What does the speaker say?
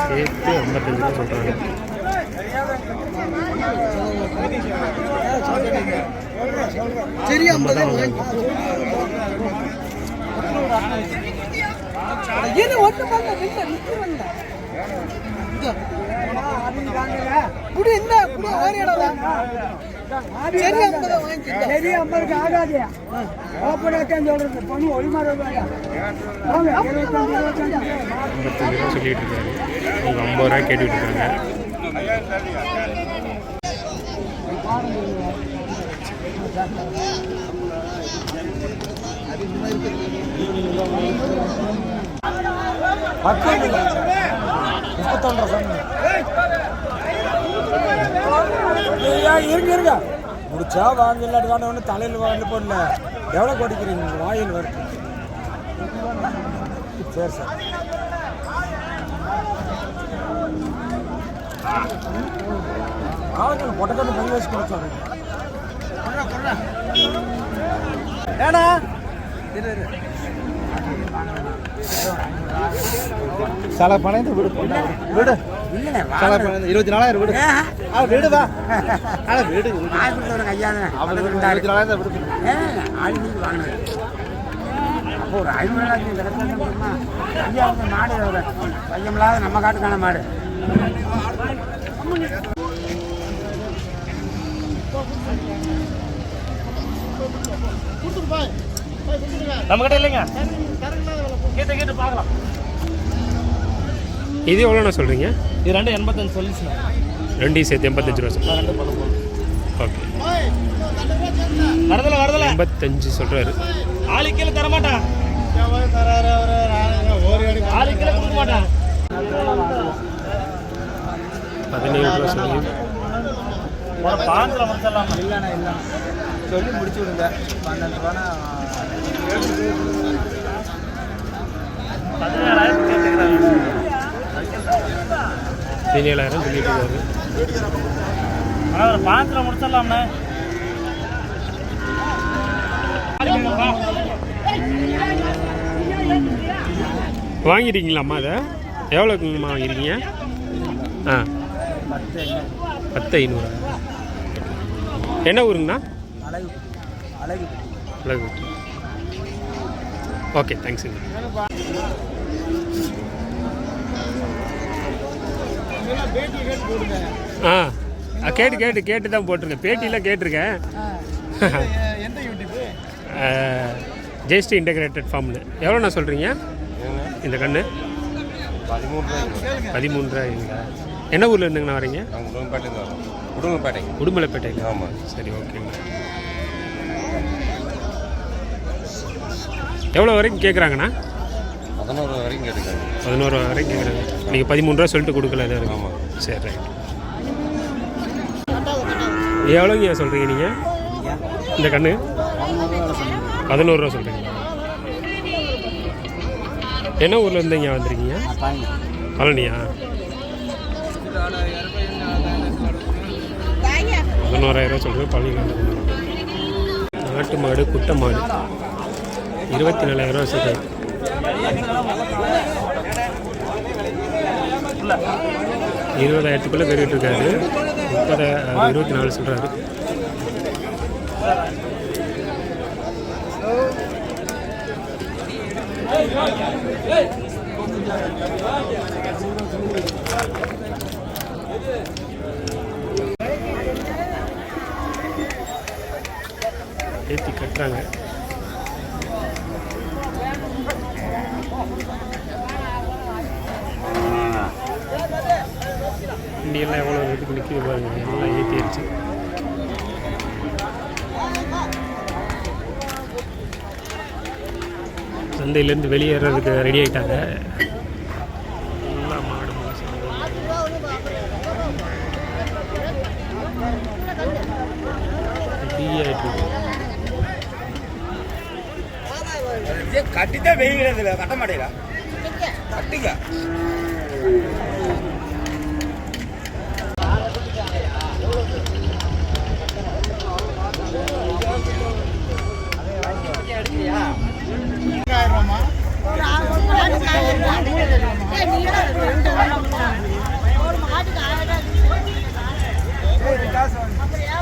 சேர்த்து 55 ரூபா சொல்கிறாங்க. சரி 50 ஆகாது. சொல்றது பண்ணி ஒளிமாறு 55 ரூபா சொல்லிட்டு இருக்காரு. அவங்க 50 ரூபா கேட்டுக்கிட்டு இருக்காங்க. இருங்க முடிச்சா வாங்க இல்லாட்டி ஒன்று தலையில் வந்து போடல. எவ்வளோ கொடிக்கிறீங்க வாயில் வரும்? சரி சார். ஆளுக்கு பொட்டக்கட்டு பண்ணி வச்சு கொடுத்தாரு. ஏடா சில பணத்தை விடு விடு. 24,000 விடு. விடுவா வீடு 24,000 விடு. அப்போ ஒரு 50,000 மாடு பையமில்லாத நம்ம காட்டுக்கான மாடு. நம்ம கிட்ட இல்லைங்க. கேட்டு பார்க்கலாம். இது எவ்வளோண்ணா சொல்கிறீங்க? இது 285 சொல்லிச்சுண்ணா. 2 சேர்த்து 85 ரூபா சார். ஓகே வரதில்ல 85 சொல்கிறாரு. ஆளுக்கீழே தரமாட்டான். ஆளுக்கீழே கொடுக்க மாட்டான். 17 ரூபா சொல்லி பாஞ்சில் முடிச்சிடலாம். இல்லைண்ணா இல்லை சொல்லி முடிச்சு விடுங்க. 12 ரூபானா 17,000 கேட்டுக்கிறாங்க. 17,000 சொல்லிட்டு இருக்காரு. ஆனால் ஒரு 5 முடிச்சிடலாம்ண்ணே. வாங்கிட்டீங்களாம்மா? அதை எவ்வளோக்குங்கம்மா வாங்கிருக்கீங்க? 10,500. என்ன ஊருங்கண்ணா? அழகு. ஓகே தேங்க்ஸுங்க. கேட்டு தான் போட்டிருக்கேன். பேட்டிலாம் கேட்டிருக்கேன். ஜெயஸ்ரீ இன்டகிரேட்டட் ஃபார்ம்னு. எவ்வளோண்ணா சொல்கிறீங்க இந்த கன்று? 13 ரூபாய்ங்களா? என்ன ஊரில் இருந்துங்கண்ணா வரீங்க? உடுமலைப்பேட்டைங்க. ஆமாம். சரி ஓகேங்க. எவ்வளோ வரைக்கும் கேட்குறாங்கண்ணா? 11 வரைக்கும் கேட்டுக்காங்க. 11 வரைக்கும் கேட்குறாங்க. நீங்கள் 13 ரூபா சொல்லிட்டு கொடுக்கல எதாவது? ஆமாம். சரி ரைட். எவ்வளோங்க சொல்கிறீங்க நீங்கள் இந்த கன்று? 11 ரூபா சொல்கிறீங்களா? என்ன ஊரில் இருந்து இங்கே வந்திருக்கீங்க? பழனியா? 11,000 சொல்கிறேன். பழனியில் நாட்டு மாடு குட்டை மாடு 24,000 ரூபா சொல்கிறேன். 20,000க்குள்ளே பெருகிட்டு இருக்காரு. 24 சொல்கிறாரு. ஏற்றி கட்டுறாங்க. இண்டியெல்லாம் எவ்வளோ இதுக்கு நிற்கிது பாருங்க. எல்லாம் ஏற்றிடுச்சு. சந்தையிலேருந்து வெளியேறதுக்கு ரெடி ஆகிட்டாங்க. எல்லாம் மாடு கட்டித்தான் வெயில கட்ட மாட்டேங்கிறா. கட்டுங்க. ஒரு காசு வாங்க